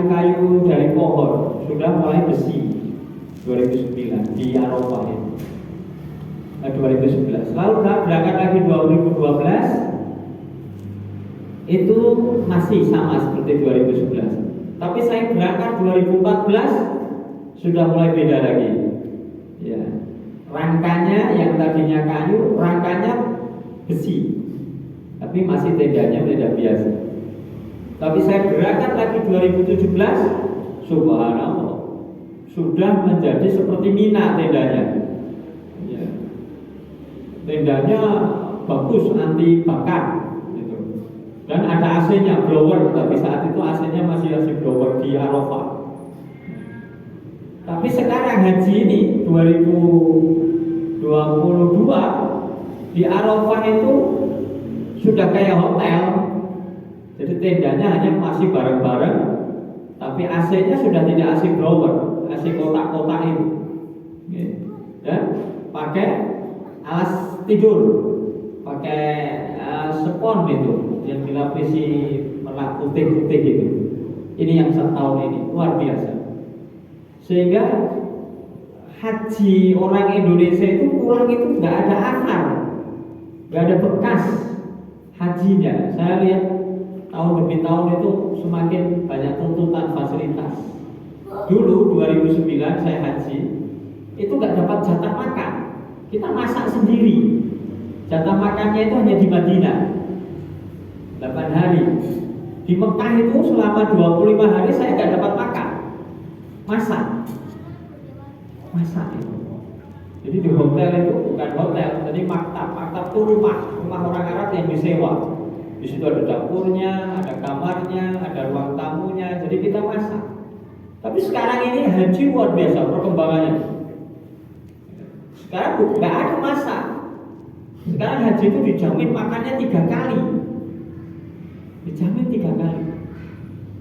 kayu-kayu dari pohon sudah mulai besi 2009 di Arafah itu. 2011. Lalu berangkat lagi 2012 itu masih sama seperti 2011. Tapi saya berangkat 2014 sudah mulai beda lagi. Ya. Rangkanya yang tadinya kayu, rangkanya besi. Tapi masih tendanya tenda biasa. Tapi saya berangkat lagi 2017, subhanallah, sudah menjadi seperti Mina tendanya. Ya. Tendanya bagus, anti bakar gitu. Dan ada AC-nya, blower, tapi saat itu AC-nya masih AC blower di Arafah. Tapi sekarang haji ini 2022 di Arafah itu sudah kayak hotel. Jadi tendanya hanya masih bareng-bareng, tapi AC-nya sudah tidak AC blower, AC kotak-kotak itu. Dan pakai alas tidur, pakai spons itu yang dilapisi pernak putih-putih itu. Ini yang setahun ini luar biasa. Sehingga haji orang Indonesia itu pulang itu nggak ada akar, nggak ada bekas hajinya. Saya lihat tahun demi tahun itu semakin banyak tuntutan fasilitas. Dulu 2009 saya haji itu nggak dapat jatah makan, kita masak sendiri. Jatah makannya itu hanya di Madinah 8 hari. Di Mekah itu selama 25 hari saya nggak dapat makan, masak itu. Jadi di hotel itu bukan hotel, jadi maktab itu rumah orang Arab yang disewa. Di situ ada dapurnya, ada kamarnya, ada ruang tamunya, jadi kita masak. Tapi sekarang ini haji luar biasa perkembangannya. Sekarang nggak ada masak. Sekarang haji itu dijamin makannya 3 kali, dijamin 3 kali.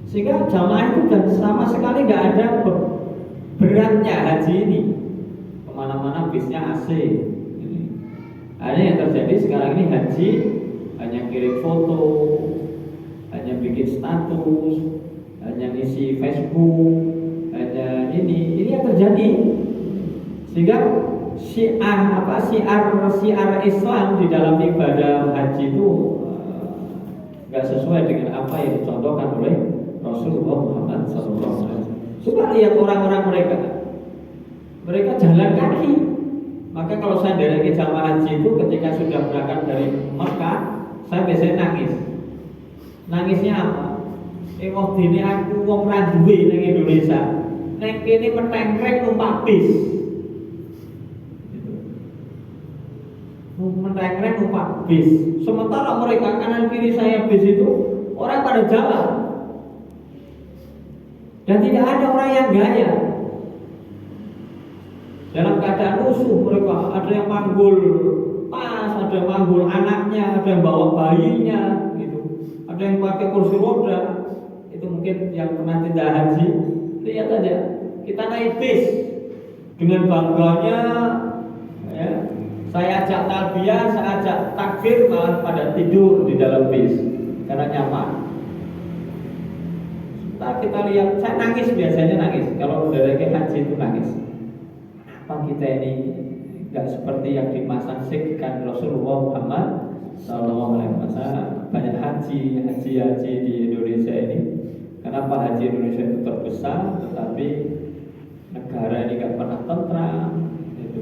Sehingga jamaah itu dan sama sekali nggak ada beratnya haji ini. Kemana-mana bisnya AC. Hanya yang terjadi sekarang ini haji hanya kirim foto, hanya bikin status, hanya ngisi Facebook, hanya ini yang terjadi. Sehingga syiar Islam di dalam ibadah haji itu nggak sesuai dengan apa yang dicontohkan oleh Rasulullah Muhammad SAW. Coba lihat orang-orang mereka jalan kaki. Maka kalau saya dari jamaah haji itu ketika sudah berangkat dari Mekah, saya biasanya nangis. Nangisnya apa? Waktu ini aku wong ra duwe ning Indonesia. Ning kene metengkreng numpak bis. Metengkreng numpak bis. Sementara mereka kanan kiri saya bis itu orang pada jalan. Dan tidak ada orang yang gaya. Dalam keadaan rusuh mereka, ada yang manggul tas, ada yang manggul anaknya, ada yang bawa bayinya, gitu. Ada yang pakai kursi roda. Itu mungkin yang pernah tidak haji. Lihat aja, kita naik bis dengan bangganya, ya. Saya ajak talbiyah, saya ajak takbir, malah pada tidur di dalam bis karena nyaman. Kita lihat, saya nangis biasanya nangis. Kalau udah lagi haji itu nangis. Apa kita ini nggak seperti yang dimaksudkan Rasulullah Muhammad SAW? Banyak haji di Indonesia ini. Kenapa haji Indonesia itu terbesar, tetapi negara ini nggak pernah tentram, gitu.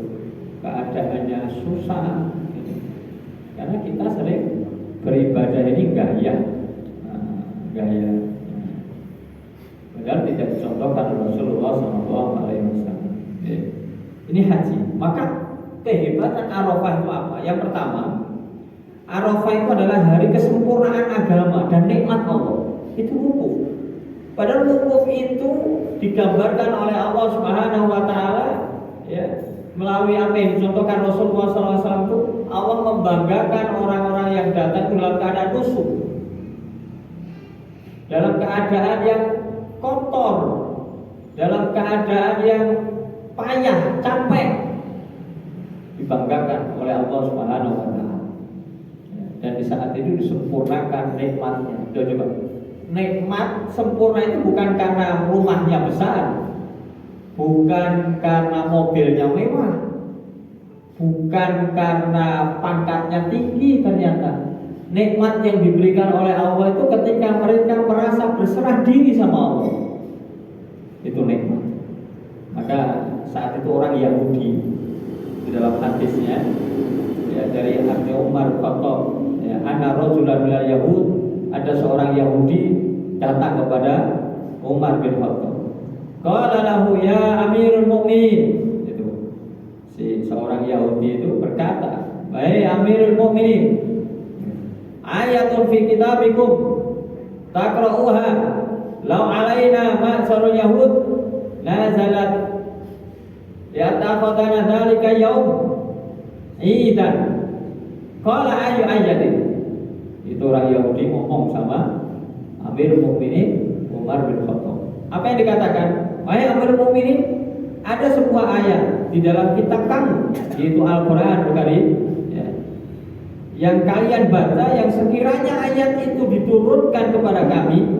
Keadaannya susah, gitu. Karena kita sering beribadah ini gaya. Padahal tidak dicontohkan Rasulullah SAW. Ini haji. Maka kehebatan Arafah itu apa? Yang pertama, Arafah itu adalah hari kesempurnaan agama dan nikmat Allah. Itu wukuf. Padahal wukuf itu digambarkan oleh Allah Subhanahu wa taala, ya, melalui apa yang dicontohkan Rasulullah SAW itu Allah membanggakan orang-orang yang datang dalam keadaan rusuh, dalam keadaan yang kotor, dalam keadaan yang payah, capek, dibanggakan oleh Allah Subhanahu wa taala. Dan di saat itu disempurnakan nikmatnya. Coba nikmat sempurna itu bukan karena rumahnya besar, bukan karena mobilnya mewah, bukan karena pangkatnya tinggi. Ternyata nikmat yang diberikan oleh Allah itu ketika mereka merasa berserah diri sama Allah, itu nikmat. Maka saat itu orang Yahudi di dalam hadisnya ya, dari Ibnu Umar Khattab ya, anna rajulan minal Yahud, ada seorang Yahudi datang kepada Umar bin Khattab. Qala lahu ya Amirul Mukminin, itu si seorang Yahudi itu berkata, "Wahai Amirul Mukminin, ayatun fi kitabikum taqra'uha law alaina ma'sarul yahud nazalat yataqadana dzalika yaum idan." Qala ayu ayatin. Itu orang Yahudi ngomong sama Amirul Mukminin Umar bin Khattab. Apa yang dikatakan? Wahai Amirul Mukminin, ada sebuah ayat di dalam kitab kamu, yaitu Al-Qur'an Karim ya, yang kalian baca, yang sekiranya ayat itu diturunkan kepada kami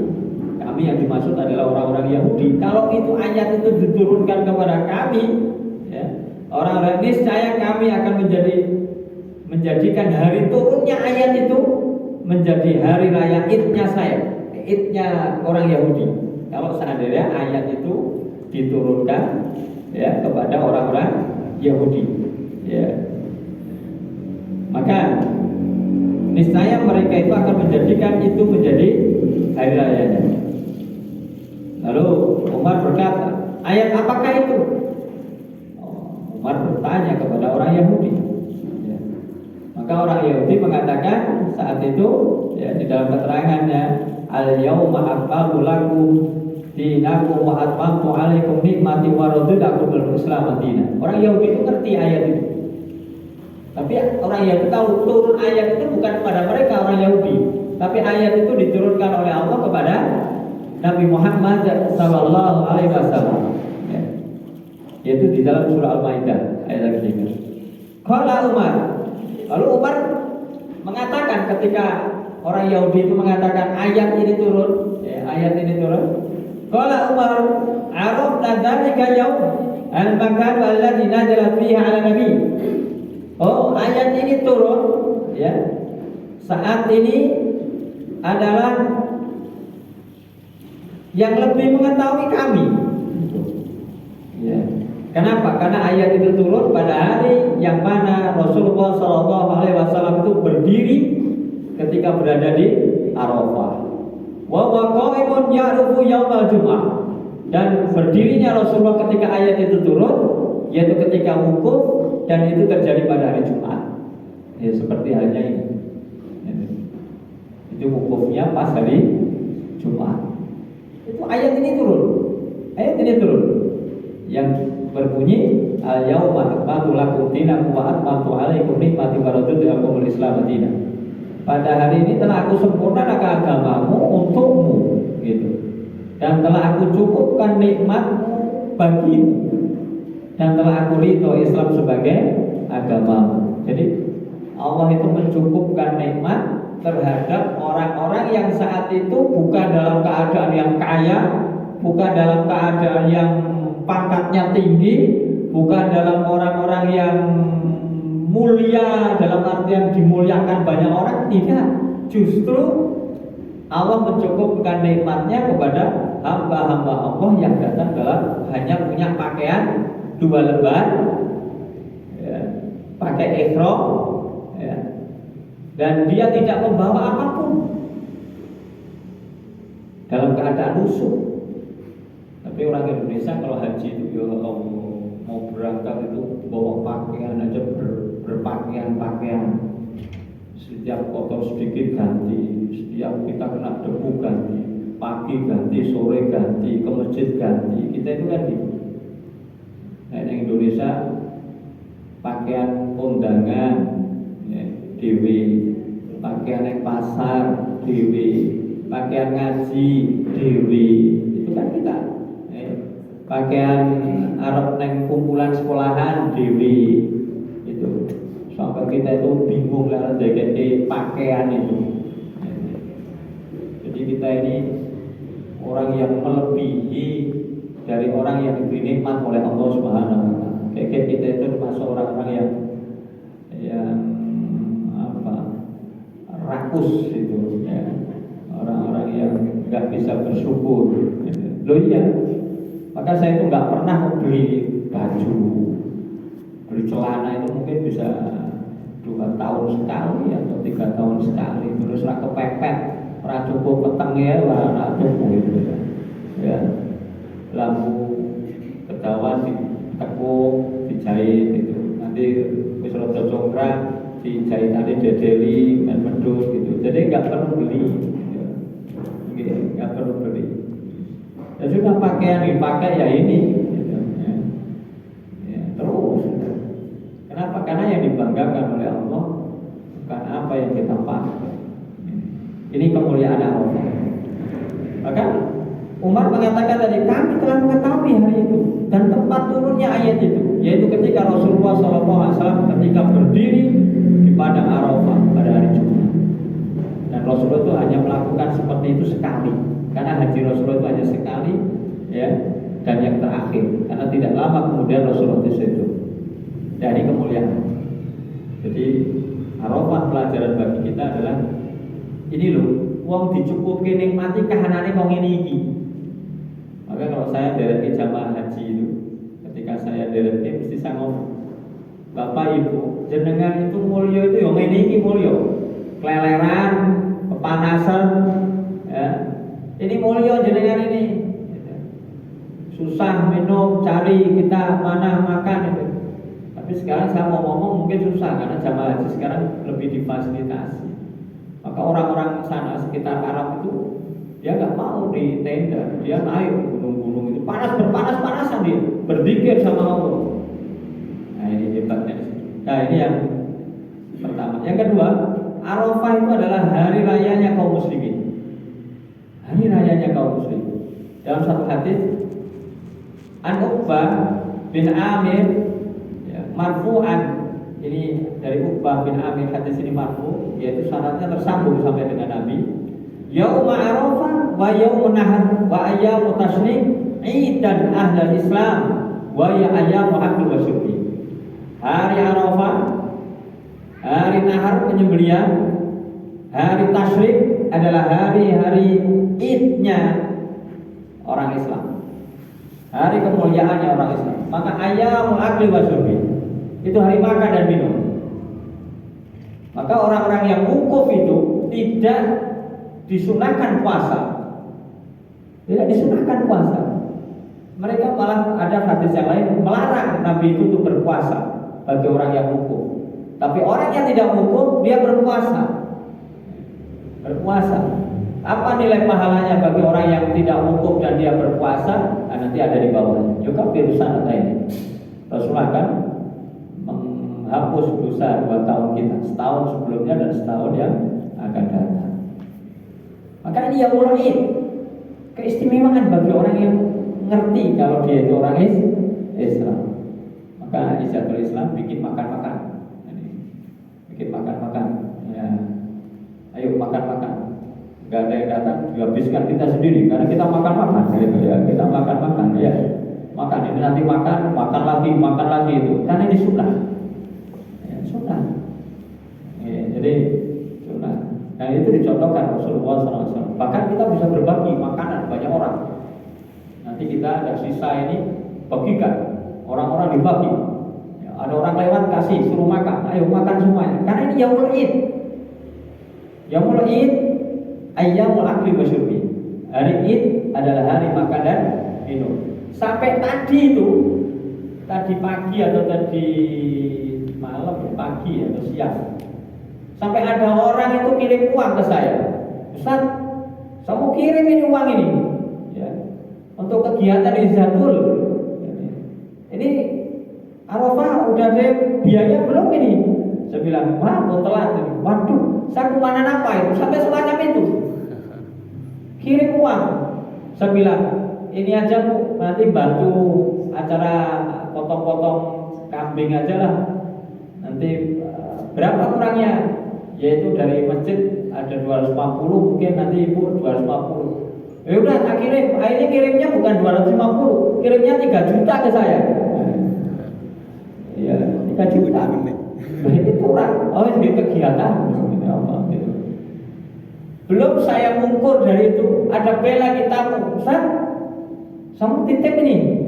yang dimaksud adalah orang-orang Yahudi. Kalau itu ayat itu diturunkan kepada kami ya, orang-orang niscaya kami akan menjadikan hari turunnya ayat itu menjadi hari raya idnya saya, idnya orang Yahudi. Kalau seandainya ayat itu diturunkan ya kepada orang-orang Yahudi ya, maka niscaya mereka itu akan menjadikan itu menjadi hari rayanya. Lalu Umar berkata, ayat apakah itu? Umar bertanya kepada orang Yahudi ya. Maka orang Yahudi mengatakan saat itu ya, di dalam keterangannya, al-yauma akmaltu lakum dinakum wa atmamtu alaikum nikmati wa raditu lakumul Islam dinan. Orang Yahudi itu ngerti ayat itu. Tapi orang Yahudi tahu turun ayat itu bukan kepada mereka orang Yahudi, tapi ayat itu diturunkan oleh Allah kepada Nabi Muhammad sallallahu alaihi wasallam. Ya. Yaitu di dalam surah Al-Maidah ayat yang ketiga. Qala Umar. Lalu Umar mengatakan ketika orang Yahudi itu mengatakan ayat ini turun, ya, ayat ini turun. Qala Umar, "Arafna dzalika yaum al-makan alladzi nazalat fiha 'ala nabi." Oh, ayat ini turun ya. Saat ini adalah yang lebih mengetahui kami. Ya. Kenapa? Karena ayat itu turun pada hari yang mana Rasulullah SAW itu berdiri ketika berada di Arafah. Wa qa'imun ya'rufu yaumal Jum'ah. Dan berdirinya Rasulullah ketika ayat itu turun, yaitu ketika wukuf, dan itu terjadi pada hari Jumat. Ya, seperti halnya ini. Itu wukufnya pas hari Jumat. Itu ayat ini turun. Ayat ini turun. Yang berbunyi al-yauma akmaltu lakum dinakum wa atmamtu alaikum nikmati wa raditu lakumul Islam dinan. Pada hari ini telah aku sempurnakan agamamu untukmu gitu. Dan telah aku cukupkan nikmatmu bagimu. Dan telah aku ridho Islam sebagai agamamu. Jadi Allah itu mencukupkan nikmat terhadap orang-orang yang saat itu bukan dalam keadaan yang kaya, bukan dalam keadaan yang pangkatnya tinggi, bukan dalam orang-orang yang mulia dalam artian dimuliakan banyak orang, tidak. Justru Allah mencukupkan nikmatnya kepada hamba-hamba Allah yang datang dalam hanya punya pakaian 2 lembar ya, pakai ihram ya, dan dia tidak membawa apapun dalam keadaan lusuh. Tapi orang Indonesia kalau haji itu ya mau berangkat itu bawa pakaian aja berpakaian-pakaian. Setiap kotor sedikit ganti, setiap kita kena debu ganti, pagi ganti, sore ganti, ke masjid ganti. Kita itu kan gitu. Nah, di Indonesia pakaian kondangan ya, dewe, pakaian yang pasar dewe, pakaian ngaji dewe, itu kan kita. Pakaian Arab neng kumpulan sekolahan dewi itu sampai kita itu bingung lah jaga pakaian itu. Jadi kita ini orang yang melebihi dari orang yang diberi nikmat oleh Allah Subhanahu wa taala. Kayak kita itu termasuk orang-orang yang rakus itu ya. Orang-orang yang nggak bisa bersyukur. Loh iya. Maka saya itu nggak pernah beli baju, beli celana itu mungkin bisa 2 tahun sekali atau 3 tahun sekali. Terus rak kepepet, rak cukup petengnya, rak cukup gitu ya. Lampu ketahuan ditekuk, dijahit gitu. Nanti wis rada congkrang, dijahit nanti dedeli dan medus gitu. Jadi nggak perlu beli, ya. Nggak perlu beli. Ya sudah pakaian dipakai ya ini, gitu. Ya, terus. Kenapa? Karena yang dibanggakan oleh Allah bukan apa yang kita pakai. Ini kemuliaan Allah. Maka Umar mengatakan tadi, kami telah mengetahui hari itu dan tempat turunnya ayat itu, yaitu ketika Rasulullah SAW ketika berdiri di padang Arafah pada hari Jumat. Dan Rasulullah itu hanya melakukan seperti itu sekali, karena haji Rasulullah itu hanya sekali, ya, dan yang terakhir, karena tidak lama kemudian Rasulullah di situ. Dari kemuliaan. Jadi Arafah pelajaran bagi kita adalah ini loh, wong dicukupi nikmati kahanane wong ini iki. Maka kalau saya dereki jamaah haji itu, ketika saya dereki mesti saya ngomong, Bapak Ibu, jenengan itu mulya itu yang ini iki mulya. Keleleran, kepanasan, ya. Ini mulya jenengan ini. Susah minum, cari kita mana makan itu. Tapi sekarang saya mau ngomong mungkin susah karena jamaah haji sekarang lebih difasilitasi. Maka orang-orang sana sekitar Arab itu dia nggak mau di tenda, dia naik gunung-gunung itu berpanas-panasan dia berzikir sama Allah. Nah ini hebatnya. Nah ini yang pertama. Yang kedua, Arafah itu adalah hari rayanya kaum muslimin. Hari rayanya kaum muslimin. Dalam satu hadis, An Uqbah bin Amir marfu'an, ini dari Uqbah bin Amir, hadis ini marfu, yaitu syaratnya tersambung sampai dengan Nabi. Yauma Arafah wa yaumun nahar wa ayyamu tasyrik idan ahlul Islam wa ya ayyamu akli wa syurbi. Hari Arafah, hari nahar penyembelihan, hari tasyrik adalah hari-hari idnya orang Islam, hari kemuliaannya orang Islam. Maka ayyamu akli wa syurbi itu hari makan dan minum. Maka orang-orang yang wukuf itu tidak disunahkan puasa. Tidak disunahkan puasa. Mereka malah ada hadis yang lain melarang Nabi itu untuk berpuasa bagi orang yang wukuf. Tapi orang yang tidak wukuf dia berpuasa. Berpuasa. Apa nilai pahalanya bagi orang yang tidak wukuf dan dia berpuasa? Nah, nanti ada di bawahnya. Juga pirusan ada ini. Rasulullah kan menghapus dosa 2 tahun kita, setahun sebelumnya dan setahun yang akan datang. Maka ini yang Id, keistimewaan bagi orang yang ngerti kalau dia itu orang Islam. Maka Izzatul Islam bikin makan-makan, bikin makan-makan. Ya. Ayo makan-makan. Gak ada yang datang dihabiskan kita sendiri karena kita makan-makan, gitu ya. Kita makan-makan, ya. Makan ini nanti makan lagi itu. Karena ini sunnah. Ya, sunnah. Ya, jadi sunnah. Nah itu dicontohkan Rasulullah SAW. Bahkan kita bisa berbagi makanan banyak orang. Nanti kita ada sisa ini bagikan, orang-orang dibagi. Ya, ada orang lewat kasih suruh makan, ayo makan semuanya. Karena ini Yaumul Id. Yaumul Id ayyamul akli wa syurbi. Hari Id adalah hari makan dan minum. Sampai tadi itu, tadi pagi atau tadi malam, pagi atau siang, sampai ada orang itu kirim uang ke saya, Ustaz, saya mau kirim ini uang ini, ya, untuk kegiatan Izzatul. Ini Arafah udah ada biaya belum ini? Saya bilang, wah, mau telat. Waduh, saya kemana apa itu? Sampai semacam itu. Kirim uang. Saya bilang, ini aja Bu, nanti bantu acara potong-potong kambing aja lah. Nanti berapa kurangnya? Yaitu dari masjid ada 250, mungkin nanti Ibu 250. Ya udah tak kirim, akhirnya kirimnya bukan 250, kirimnya 3 juta ke saya. Iya, 3 juta. Nah ini kurang, oh ini kegiatan, ini apa gitu. Belum saya mengukur dari itu, ada bela kita, Ustaz, sama titip ini,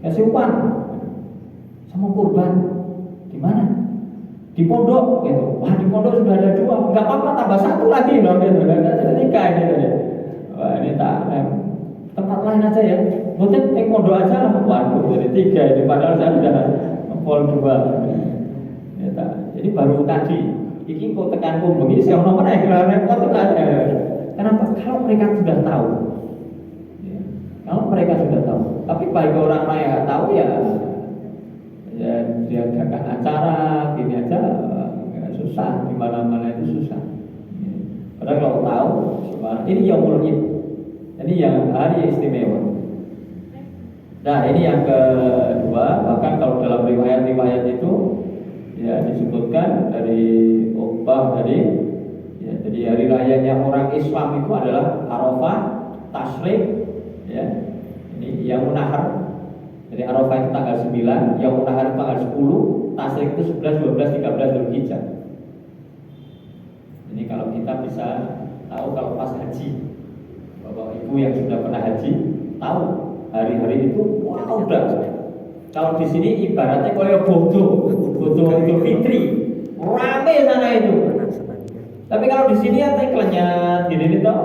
kasih uang, sama kurban, di mana? Di pondok, gitu. Wah di pondok sudah ada 2, nggak apa-apa tambah 1 lagi loh, gitu. Ada 3 gitu. Wah ini tak tempat lain aja ya. Mungkin pondok aja lah. Waduh jadi 3 ini padahal saya sudah pol 2. Ya, tak. Jadi baru tadi ini kok tekan bengi sih ono meneh repot kan. Kenapa? Kalau mereka sudah tahu. Ya. Kalau mereka sudah tahu. Tapi bagi orang lain yang tahu ya dia adakan acara gini aja susah, di mana-mana itu susah. Padahal kalau tahu, ini yaumul id, ini yang hari istimewa. Nah ini yang kedua, bahkan kalau dalam riwayat-riwayat itu ya disebutkan dari Uqbah dari ya, jadi hari rayanya orang Islam itu adalah Arafah, Tasyrik, ya ini Yaumun Nahar. Jadi Arafah itu tanggal 9, Yaumun Nahar itu tanggal 10, Tasyrik itu 11, 12, 13 Dzulhijjah. Ini kalau kita bisa tahu kalau pas haji, bapak ibu yang sudah pernah haji tahu hari-hari itu wah udah. Kalau di sini ibaratnya kayak bodoh Idul Fitri, rame sana itu. Tapi kalau di sini ya klenyat gini tuh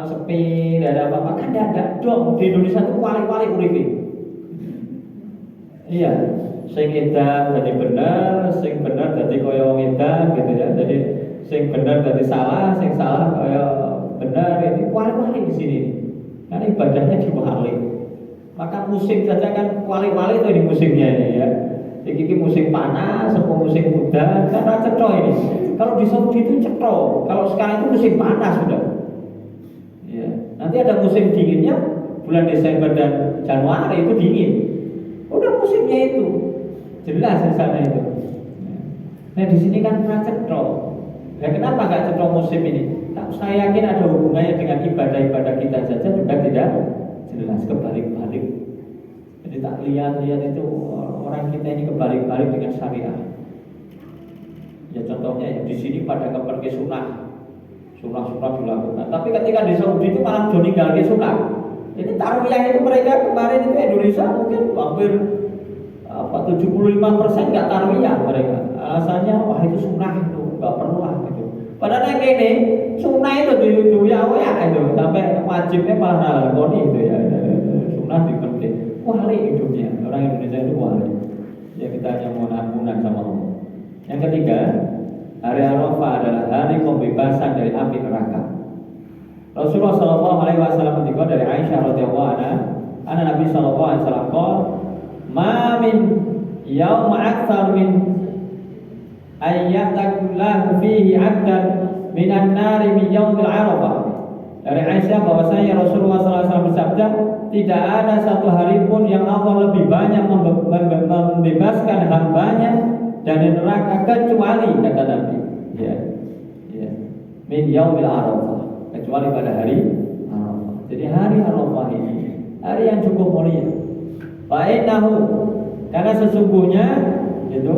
sepi, tidak ada apa-apa kan ada dong. Di Indonesia itu wali-wali uripi. Iya, sing edan jadi benar, sing benar jadi koyo edan gitu ya. Jadi sing benar jadi salah, sing salah koyo benar, ini wali-wali di sini. Karena ibadahnya diwali. Maka musim saja kan wali-wali itu di musimnya ini ya. Ini musim panas, semua musim muda, karena cetro ini. Kalau di Saudi itu cetro, kalau sekarang itu musim panas sudah. Ya. Nanti ada musim dinginnya, bulan Desember dan Januari itu dingin. Udah musimnya itu, jelas di sana itu. Nah di sini kan pernah cetro. Nah kenapa nggak cetro musim ini? Saya yakin ada hubungannya dengan ibadah-ibadah kita saja juga tidak jelas, kebalik-balik. Jadi tak lihat itu orang kita ini kebalik-balik dengan syariah. Ya contohnya ya di sini pada pergi sunah dilakukan. Tapi ketika di Saudi itu malah meninggal ke sunah. Jadi taruhnya itu mereka kemarin itu Indonesia mungkin hampir 75% nggak taruhnya mereka. Alasannya wah itu sunah itu nggak perlu lah gitu. Padahal kayak ini sunah itu ya itu sampai wajibnya malah nalakoni itu ya. Sunah dipenting. Wali hidupnya orang Indonesia itu wali. Ya kita hanya mohon ampunan sama Allah. Yang ketiga, hari Arafah adalah hari pembebasan dari api neraka. Rasulullah Shallallahu Alaihi Wasallam ketika dari Aisyah radhiyallahu anha, anak Nabi Shallallahu Alaihi Wasallam qol, ma min yaum akthar min ayyatakullahu fihi 'abdan minan nari min yaumil Arafah. Dari Aisyah bahwasanya Rasulullah SAW bersabda, tidak ada satu hari pun yang Allah lebih banyak membebaskan hambanya dari neraka kecuali kata Nabi, ya, min yaumil Arafah, kecuali pada hari Arafah. Jadi hari Arafah ini hari yang cukup mulia. Fa'innahu, karena sesungguhnya itu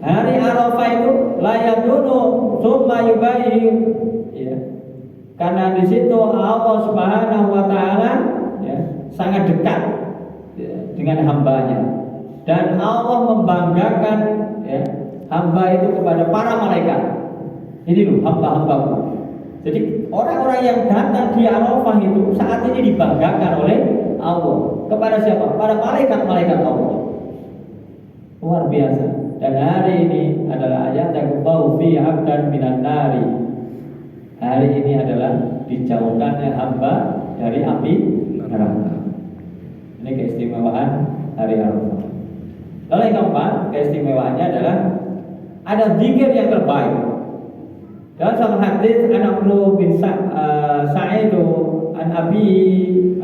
hari Arafah itu layadunu summa yubayyi, ya. Karena di situ Allah Subhanahu wa taala ya, sangat dekat ya, dengan hambanya. Dan Allah membanggakan ya, hamba itu kepada para malaikat. Ini loh hamba-hambaku. Jadi orang-orang yang datang di Arafah itu saat ini dibanggakan oleh Allah. Kepada siapa? Para malaikat-malaikat Allah. Luar biasa. Dan hari ini adalah ayat yang bau fi 'abdan minan nari. Hari ini adalah dijauhkannya hamba dari api neraka. Ini keistimewaan hari Arafah. Lalu yang keempat, keistimewaannya adalah ada zikir yang terbaik. Dalam satu hadis An-Nablu bin Sa'id an Abi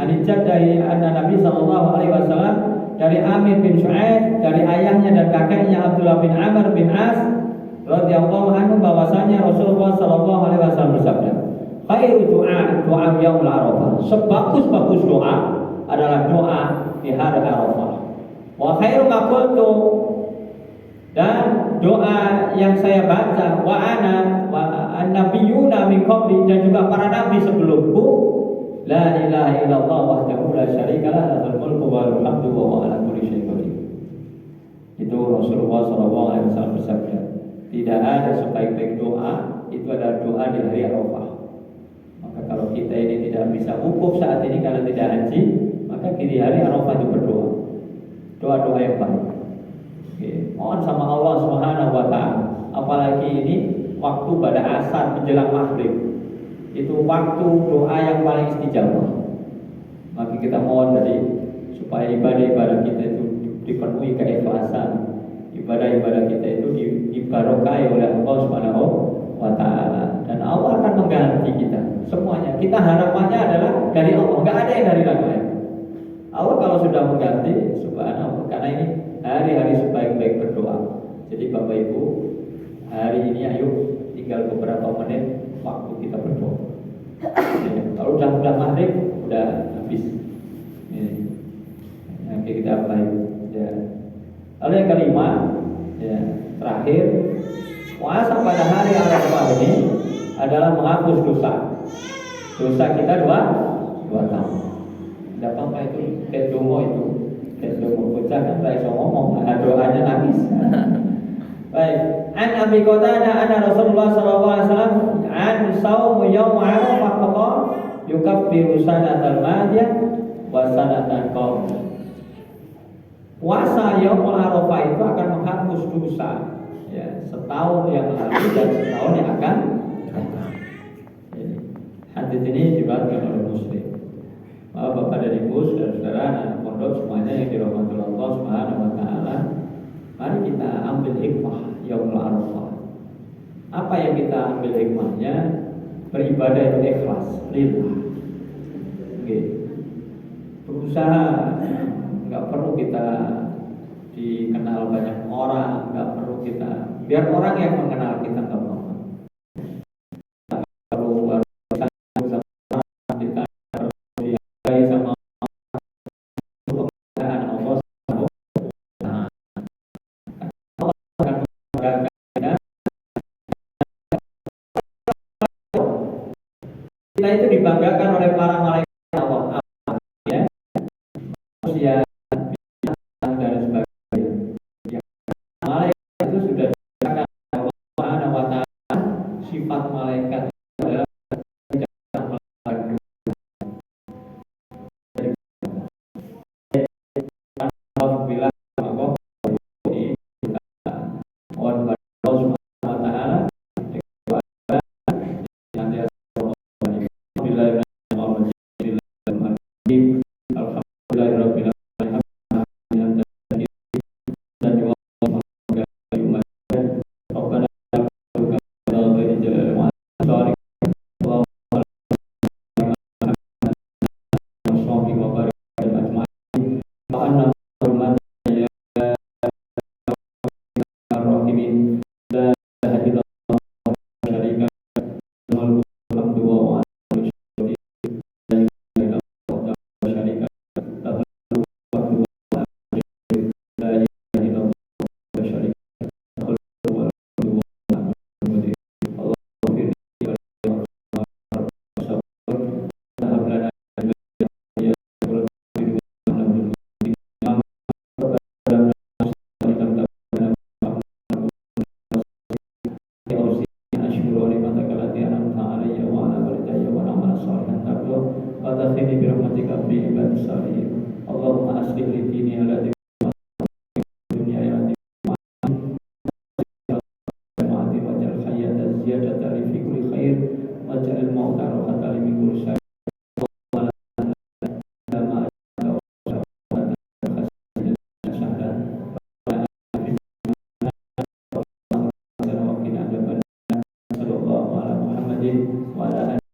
An-Jaddai An-Nabi sallallahu alaihi wasallam dari Amir bin Shu'aib dari ayahnya dan kakeknya Abdullah bin Amr bin As radhiyallahu anhu bahwasanya Rasulullah sallallahu alaihi wasallam bersabda, khairu doa yaumul Arafah. Sebagus-bagus doa adalah doa di hari Arafah. Wa khairu ma qultu, dan doa yang saya baca wa ana wa annabiyuna min qabli, dan juga para nabi sebelumku, la ilaha illallah wahdahu la syarikalah lahul mulku wa lahul hamdu wa huwa ala kulli syai'in qadir. Itu Rasulullah SAW bersabda, tidak ada sebaik-baik doa itu adalah doa di hari Arafah. Maka kalau kita ini tidak bisa wukuf saat ini karena tidak haji, maka di hari Arafah itu berdoa, doa-doa yang baik. Mohon sama Allah Subhanahu wa taala. Apalagi ini waktu pada asar menjelang maghrib, itu waktu doa yang paling istijabah. Maka kita mohon dari supaya ibadah-ibadah kita itu dipenuhi keikhlasan, ibadah-ibadah kita itu dibarokai oleh Allah Subhanahu wa taala, dan Allah akan mengganti kita semuanya. Kita harapannya adalah dari Allah, enggak ada yang dari lain. Allah kalau sudah mengganti, subhanallah, karena ini hari-hari sebaik-baik berdoa. Jadi Bapak Ibu, hari ini ayo tinggal beberapa menit waktu kita berdoa. Ya, kalau udah maghrib, udah habis. Nanti kita apa ya. Lalu yang kelima, ya, terakhir, puasa pada hari Arafah ini adalah menghapus dosa. Dosa kita dua tahun. Tidak apa-apa itu, kedomo itu. Kedomo bocah kan tidak bisa ngomong, doanya nangis. Baik, an Abi Qatadah anna Rasulullah sallallahu alaihi wasallam an saumu yaum Arafah faqala yukaffiru sanatal madiyah wa sanatal qabliyah. Puasa yaum Arafah itu akan menghapus dosa, ya, setahun yang lalu dan setahun yang akan datang. Hadis ini diriwayatkan oleh Muslim. Bapak dan Ibu, saudara-saudara, anak pondok semuanya yang dirahmati Allah Subhanahu wa taala, mari kita ambil hikmah yaumul Arafah. Apa yang kita ambil hikmahnya? Beribadah itu ikhlas, lillah. Oke. Berusaha, nggak perlu kita dikenal banyak orang, nggak perlu kita biar orang yang mengenal kita, nggak apa-apa. Kita itu dibanggakan oleh para malaikat Allah, ya, manusia, bintang dan sebagainya. Ya, malaikat itu sudah dikatakan Allah Subhanahu wa taala, sifat malaikat adalah tidak melakukan bila Allahumma aslih li dini